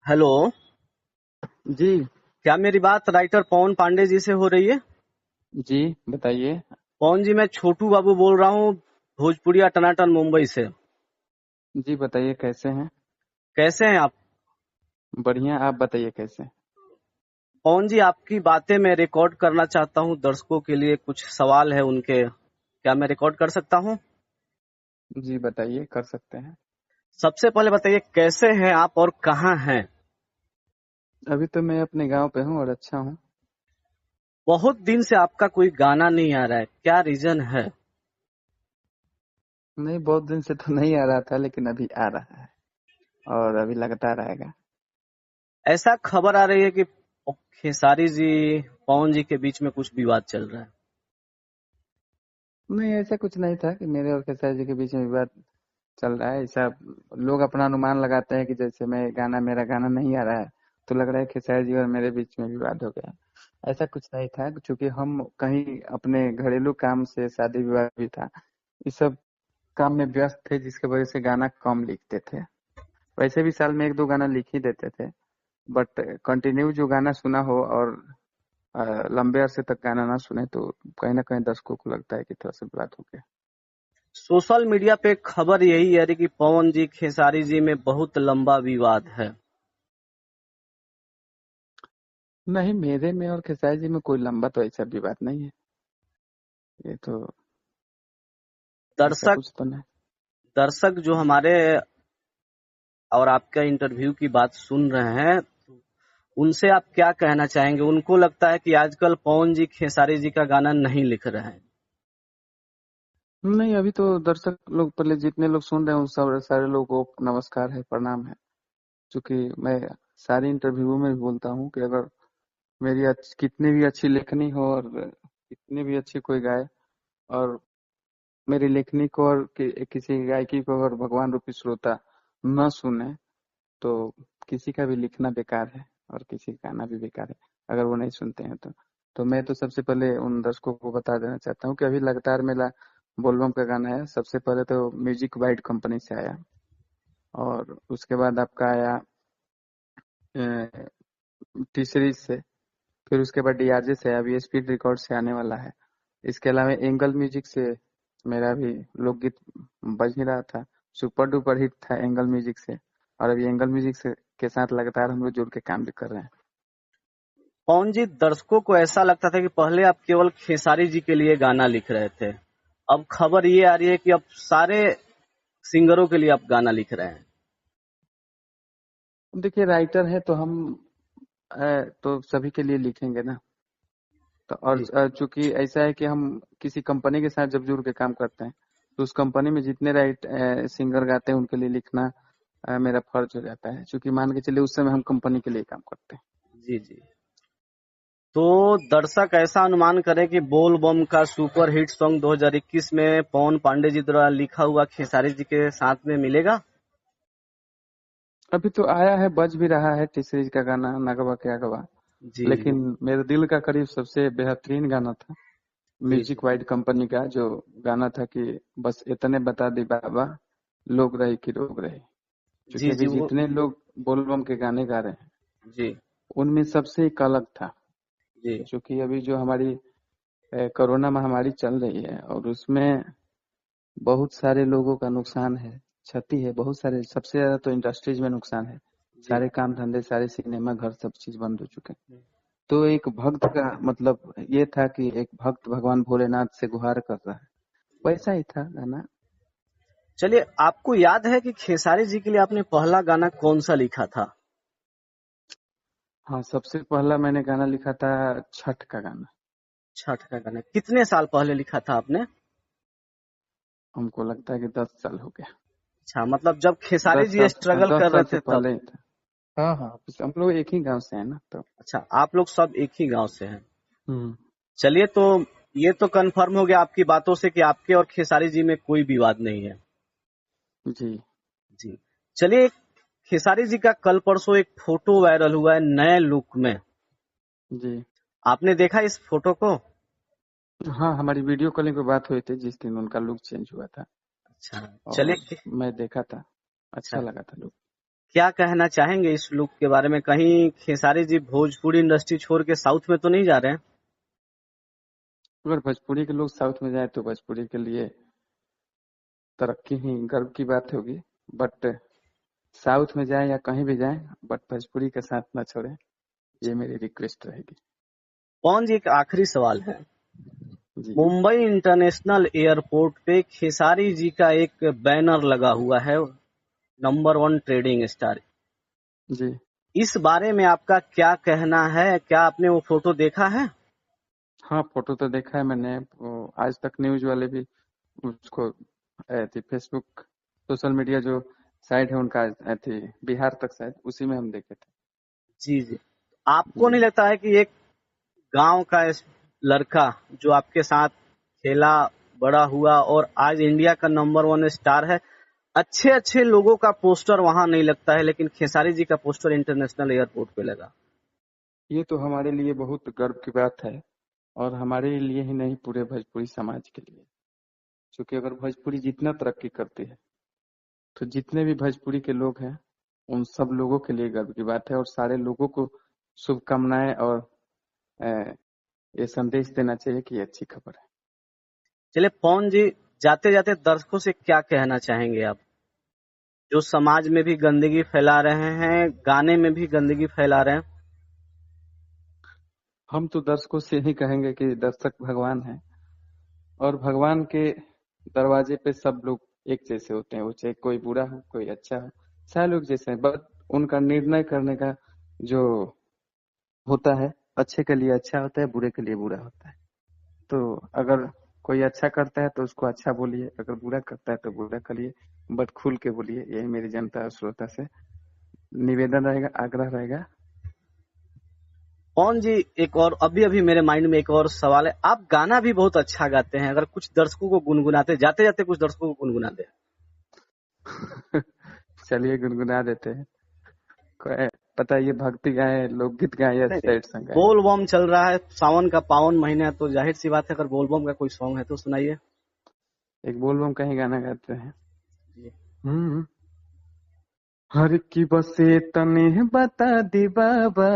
Hello. जी। क्या मेरी बात राइटर पवन पांडे जी से हो रही है? जी बताइए। पवन जी, मैं छोटू बाबू बोल रहा हूँ, भोजपुरिया टनाटन मुंबई से। जी बताइए कैसे हैं। कैसे हैं आप? बढ़िया, आप बताइए कैसे हैं? पवन जी, आपकी बातें मैं रिकॉर्ड करना चाहता हूँ, दर्शकों के लिए कुछ सवाल है उनके। क्या मैं रिकॉर्ड कर सकता हूँ? जी बताइए, कर सकते हैं। सबसे पहले बताइए, कैसे हैं आप और कहाँ हैं? अभी तो मैं अपने गांव पे हूँ और अच्छा हूँ। बहुत दिन से आपका कोई गाना नहीं आ रहा है, क्या रीजन है? नहीं, बहुत दिन से तो नहीं आ रहा था लेकिन अभी आ रहा है और अभी लगता रहेगा। ऐसा खबर आ रही है कि खेसारी जी, पवन जी के बीच में कुछ विवाद चल रहा है। नहीं, ऐसा कुछ नहीं था कि मेरे और खेसारी जी के बीच में विवाद चल रहा है। ऐसा लोग अपना अनुमान लगाते हैं कि जैसे मेरा गाना नहीं आ रहा है तो लग रहा है खेसारी जी और मेरे बीच में विवाद हो गया। ऐसा कुछ नहीं था क्योंकि हम कहीं अपने घरेलू काम से, शादी विवाह भी था, इस सब काम में व्यस्त थे जिसकी वजह से गाना कम लिखते थे। वैसे भी साल में एक दो गाना लिख ही देते थे, बट कंटिन्यू जो गाना सुना हो और लंबे अरसे तक गाना ना सुने तो कहीं ना कहीं दर्शकों को लगता है कि थोड़ा सा विवाद हो गया। सोशल मीडिया पे खबर यही है कि पवन जी खेसारी जी में बहुत लंबा विवाद है। नहीं, मेरे में और खेसारी जी में कोई लंबा तो ऐसा विवाद नहीं है। ये तो ऐसा दर्शक कुछ तो नहीं। दर्शक जो हमारे और आपका इंटरव्यू की बात सुन रहे हैं, उनसे आप क्या कहना चाहेंगे? उनको लगता है कि आजकल पवन जी खेसारी जी का गाना नहीं लिख रहे हैं। नहीं, अभी तो दर्शक लोग, पहले जितने लोग सुन रहे हैं उन सब सारे लोगों को नमस्कार है, प्रणाम है। क्योंकि मैं सारे इंटरव्यू में भी बोलता हूँ कि अगर कितनी भी अच्छी लेखनी हो और कितनी भी अच्छी कोई गाय, और मेरी लेखनी को और किसी गायकी को अगर भगवान रूपी श्रोता न सुने तो किसी का भी लिखना बेकार है और किसी का गाना भी बेकार है अगर वो नहीं सुनते हैं तो मैं तो सबसे पहले उन दर्शकों को बता देना चाहता हूँ कि अभी लगातार मेरा बोलबम का गाना है। सबसे पहले तो म्यूजिक वाइड कंपनी से आया और उसके बाद आपका आया टी सीरीज से, फिर उसके बाद डीआरजे से आया, अभी स्पीड रिकॉर्ड से आने वाला है। इसके अलावा एंगल म्यूजिक से मेरा भी लोकगीत बज ही रहा था, सुपर डुपर हिट था एंगल म्यूजिक से। और अभी एंगल म्यूजिक से के साथ लगातार हम लोग जुड़ के काम भी कर रहे हैं। पवन जी, दर्शकों को ऐसा लगता था कि पहले आप केवल खेसारी जी के लिए गाना लिख रहे थे, अब खबर ये आ रही है कि अब सारे सिंगरों के लिए आप गाना लिख रहे हैं। देखिए, राइटर है तो हम तो सभी के लिए लिखेंगे ना। तो और जी चूंकि ऐसा है कि हम किसी कंपनी के साथ जब जुड़ के काम करते हैं तो उस कंपनी में जितने सिंगर गाते हैं उनके लिए लिखना मेरा फर्ज हो जाता है, क्योंकि मान के चलिए उस समय हम कंपनी के लिए काम करते हैं। जी जी। तो दर्शक ऐसा अनुमान करें कि बोल बम का सुपर हिट सॉन्ग 2021 में पवन पांडे जी द्वारा लिखा हुआ खेसारी जी के साथ में मिलेगा। अभी तो आया है, बज भी रहा है टी सीरीज का गाना नगवा के अगवा। जी लेकिन मेरे दिल का करीब सबसे बेहतरीन गाना था जी जी। म्यूजिक वाइड कंपनी का जो गाना था कि बस इतने बता दी बाबा, लोग रही कि रोग रही। क्योंकि जी जी अभी वो। जितने लोग बोलबम के गाने गा रहे हैं जी उनमें सबसे एक अलग था। जी क्योंकि अभी जो हमारी कोरोना महामारी चल रही है और उसमें बहुत सारे लोगों का नुकसान है, क्षति है बहुत सारे। सबसे ज्यादा तो इंडस्ट्रीज में नुकसान है। जी। सारे काम धंधे, सारे सिनेमा घर, सब चीज बंद हो चुके हैं। तो एक भक्त का मतलब ये था कि एक भक्त भगवान भोलेनाथ से गुहार कर रहा है, वैसा ही था गाना। चलिए, आपको याद है कि खेसारी जी के लिए आपने पहला गाना कौन सा लिखा था? हाँ, सबसे पहला मैंने गाना लिखा था छठ का गाना। छठ का गाना कितने साल पहले लिखा था आपने? हमको लगता है कि 10 साल हो गया। अच्छा, मतलब जब खेसारी दस जी साल हाँ, स्ट्रगल दस कर रहे साल से थे तब। पहले ही था। हाँ हाँ, हम लोग एक ही गांव से है ना तो। अच्छा, आप लोग सब एक ही गांव से हैं। हम्म। चलिए, तो ये तो कंफर्म हो गया आपकी बातों से कि आपके और खेसारी जी में कोई विवाद नहीं है। जी जी। चलिए, खेसारी जी का कल परसों एक फोटो वायरल हुआ है नए लुक में। जी। आपने देखा इस फोटो को? हाँ, हमारी वीडियो कॉलिंग पे बात हुई थी जिस दिन उनका लुक चेंज हुआ था अच्छा। और चलिए। मैं देखा था, अच्छा। अच्छा लगा था लुक। क्या कहना चाहेंगे इस लुक के बारे में? कहीं खेसारी जी भोजपुरी इंडस्ट्री छोड़ के साउथ में तो नहीं जा रहे हैं? अगर भोजपुरी के लोग साउथ में जाए तो भोजपुरी के लिए तरक्की ही गर्व की बात होगी। बट साउथ में जाए या कहीं भी जाए, बट भोजपुरी के साथ ना छोड़े, ये मेरी रिक्वेस्ट रहेगी। पवन जी, एक आखिरी सवाल है। जी मुंबई इंटरनेशनल एयरपोर्ट पे खेसारी जी का एक बैनर लगा हुआ है, नंबर 1 ट्रेडिंग स्टार। जी। इस बारे में आपका क्या कहना है? क्या आपने वो फोटो देखा है? हाँ, फोटो तो देखा है मैंने। वो आज तक न्यूज वाले भी उसको थी, फेसबुक सोशल मीडिया जो साइट है उनका थी, बिहार तक शायद, उसी में हम देखे थे। जी जी। आपको जी। नहीं लगता है कि एक गांव का इस लड़का जो आपके साथ खेला, बड़ा हुआ और आज इंडिया का नंबर 1 स्टार है, अच्छे अच्छे लोगों का पोस्टर वहां नहीं लगता है, लेकिन खेसारी जी का पोस्टर इंटरनेशनल एयरपोर्ट पे लगा? ये तो हमारे लिए बहुत गर्व की बात है, और हमारे लिए ही नहीं, पूरे भोजपुरी समाज के लिए। क्योंकि अगर भोजपुरी जितना तरक्की करती है तो जितने भी भोजपुरी के लोग हैं उन सब लोगों के लिए गर्व की बात है, और सारे लोगों को शुभकामनाएं और अ, ये संदेश देना चाहिए कि ये अच्छी खबर है। चलिए पवन जी, जाते जाते दर्शकों से क्या कहना चाहेंगे आप, जो समाज में भी गंदगी फैला रहे हैं, गाने में भी गंदगी फैला रहे हैं? हम तो दर्शकों से ही कहेंगे कि दर्शक भगवान है, और भगवान के दरवाजे पे सब लोग एक जैसे होते हैं। वो चाहे कोई बुरा हो कोई अच्छा हो, सारे लोग जैसे हैं, बट उनका निर्णय करने का जो होता है, अच्छे के लिए अच्छा होता है, बुरे के लिए बुरा होता है। तो अगर कोई अच्छा करता है तो उसको अच्छा बोलिए, अगर बुरा करता है तो बुरा करिए, बट खुल के बोलिए। यही मेरी जनता और श्रोता से निवेदन रहेगा, आग्रह रहेगा। पवन जी, एक और अभी अभी मेरे माइंड में एक और सवाल है। आप गाना भी बहुत अच्छा गाते हैं, अगर कुछ दर्शकों को गुनगुनाते, जाते जाते कुछ दर्शकों को गुनगुनाते हैं। चलिए गुनगुना देते हैं। पता है, ये भक्ति गाए, लोकगीत गाए या नहीं नहीं, सैड सॉन्ग गाए? बोल बम चल रहा है, सावन का पावन महीना है, तो जाहिर सी बात है, अगर बोल बम का कोई सॉन्ग है तो सुनाइए। एक बोलबम का ही गाना गाते हैं। जी। हम्म। हर की बसे तने बता दे बाबा,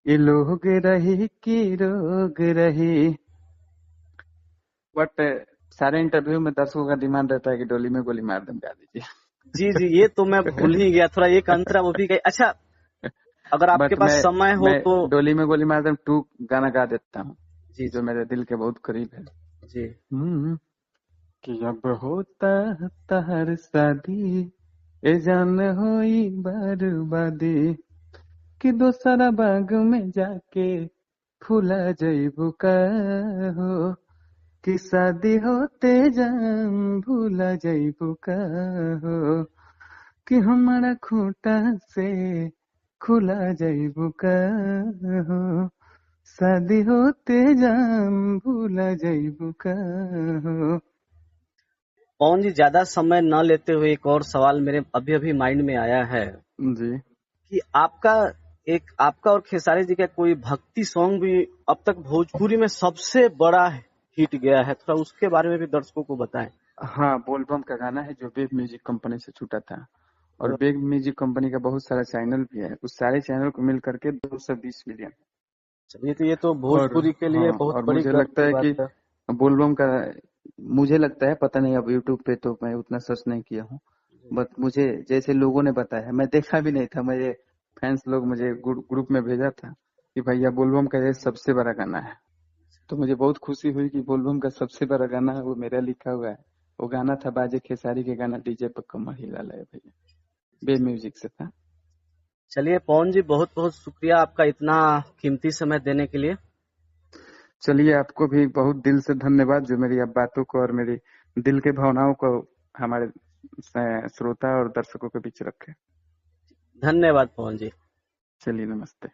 ये लोग रही की रोग रही। बट सारे इंटरव्यू में दर्शकों का डिमांड रहता है कि डोली में गोली मार दम गा दीजिए। जी जी, ये तो मैं भूल ही गया, थोड़ा एक अंतरा वो भी गई। अच्छा, अगर आपके बट पास समय हो मैं तो। डोली में गोली मार दम 2 गाना गा देता हूँ, जी जो जी मेरे दिल के बहुत करीब है। जी। कि अब होता तहर शादी, ए जान होई बर्बादी, कि दोसरा बाग में जाके फूला जइबू का हो, कि शादी होते जान भूला जइबू का हो, कि हमारा खूंटा से खुला जइबू का हो, शादी होते जान भूला जइबू का हो। पवन जी, ज्यादा समय न लेते हुए एक और सवाल मेरे अभी अभी माइंड में आया है जी। कि आपका और खेसारी जी का कोई भक्ति सॉन्ग भी अब तक भोजपुरी में सबसे बड़ा हिट गया है, थोड़ा उसके बारे में भी दर्शकों को बताएं। हाँ, बोलबम का गाना है जो वेब म्यूजिक कंपनी से छूटा था, और वेब म्यूजिक कंपनी का बहुत सारा चैनल भी है, उस सारे चैनल को मिल करके 220 मिलियन। चलिए, तो ये तो और भोजपुरी के लिए हाँ, बहुत और बड़ी मुझे गर्व लगता की है कि बात है। बोलबम का, मुझे लगता है, पता नहीं, अब यूट्यूब पे तो मैं उतना सर्च नहीं किया हूँ, बट मुझे जैसे लोगों ने बताया, मैं देखा भी नहीं था, मेरे फैंस लोग मुझे ग्रुप में भेजा था कि भैया बोलबम का ये सबसे बड़ा गाना है। तो मुझे बहुत खुशी हुई कि बोलबम का सबसे बड़ा गाना है वो मेरा लिखा हुआ है। वो गाना था बाजे खेसारी के गाना डीजे पर कमर हिला लाए भैया, बे म्यूजिक से था। चलिए पवन जी, बहुत बहुत शुक्रिया आपका इतना कीमती समय देने के लिए। चलिए, आपको भी बहुत दिल से धन्यवाद, जो मेरी अब बातों को और मेरी दिल के भावनाओं को हमारे श्रोता और दर्शकों के बीच रखे। धन्यवाद पवन जी। चलिए, नमस्ते।